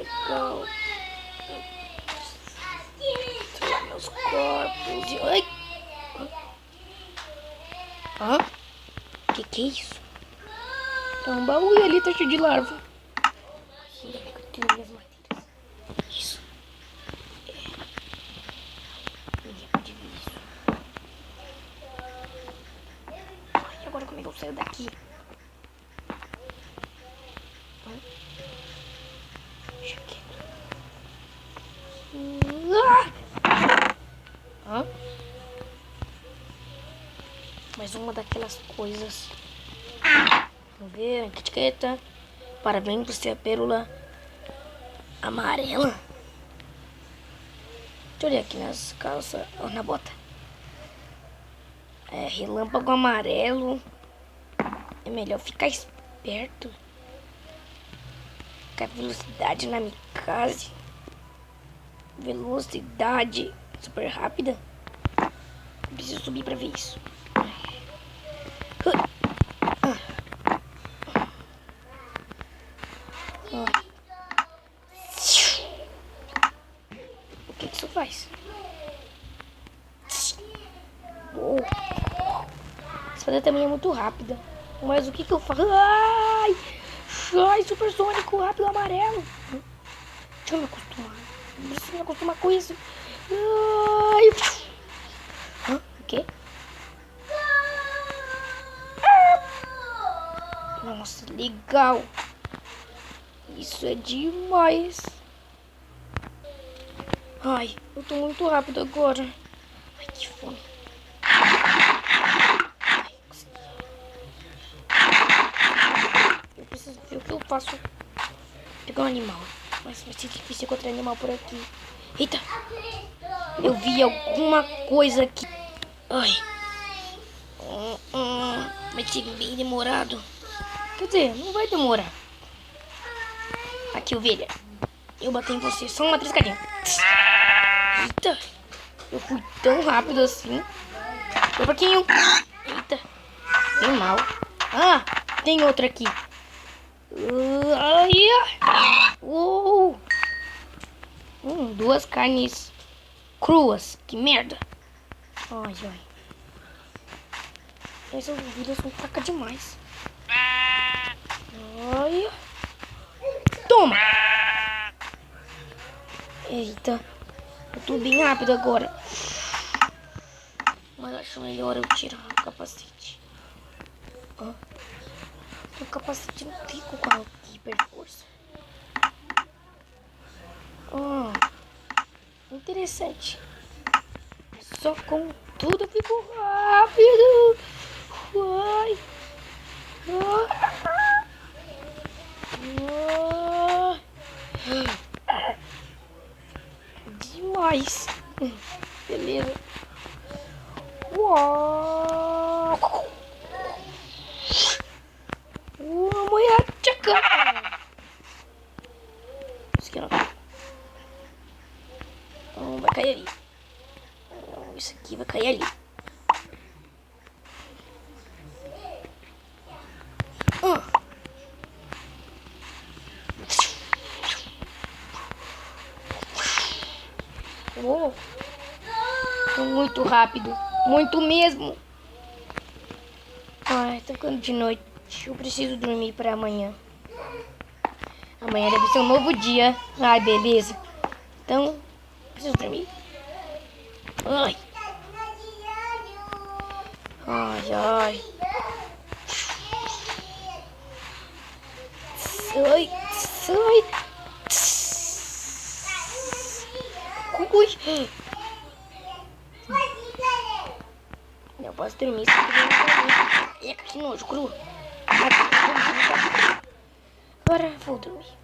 legal. Tirar meus corpos e... Ai! Hã? Que é isso? É um baú e ali tá cheio de larva. Ainda bem que eu tenho minhas madeiras. Isso. Ninguém pode ver isso. Ai, agora como é que eu saio daqui? Deixa quieto. Hã? Mais uma daquelas coisas. Vamos ver, etiqueta. Parabéns por ser a pérola amarela. Deixa eu olhar aqui nas calças, ou na bota. É, relâmpago amarelo. É melhor ficar esperto. Ficar velocidade na Mikase. Velocidade super rápida. Preciso subir pra ver isso. O que isso faz? Uou. Essa fada também é muito rápida. Mas o que eu faço? Ai! Ai, supersônico, rápido, amarelo. Deixa eu me acostumar. Não preciso me acostumar com isso. Ai! Hã? O quê? Nossa, legal. Isso é demais. Ai, eu tô muito rápido agora. Ai, que fome. Ai, consegui. Eu preciso ver o que eu faço. Pegar um animal. Mas vai ser difícil encontrar animal por aqui. Eita! Eu vi alguma coisa aqui. Ai. Vai ser bem demorado. Quer dizer, não vai demorar. Aqui, ovelha. Eu bati em você. Só uma triscadinha. Eita. Eu fui tão rápido assim. Meu porquinho. Eita. Bem mal. Ah, tem outra aqui. Uou. Duas carnes cruas. Que merda. Ai, ai. Essas ovelhas são fracas demais. Ai. Toma. Eita. Eu tô bem rápido agora. Mas acho melhor eu tirar o capacete. O capacete não fica com a hiper força. Interessante. Só com tudo eu fico rápido. Ai. Demais. Beleza. Uau. Mulher, tchaca. Isso aqui não. Não, vai cair ali. Não, isso aqui vai cair ali. Muito rápido. Muito mesmo. Ai, tá ficando de noite. Eu preciso dormir para amanhã. Amanhã deve ser um novo dia. Ai, beleza. Então, preciso dormir. Ai. Ai, ai. Sai, sai. Ui. Eu posso dormir se eu dormir. Eca, que nojo, cru. Agora vou dormir.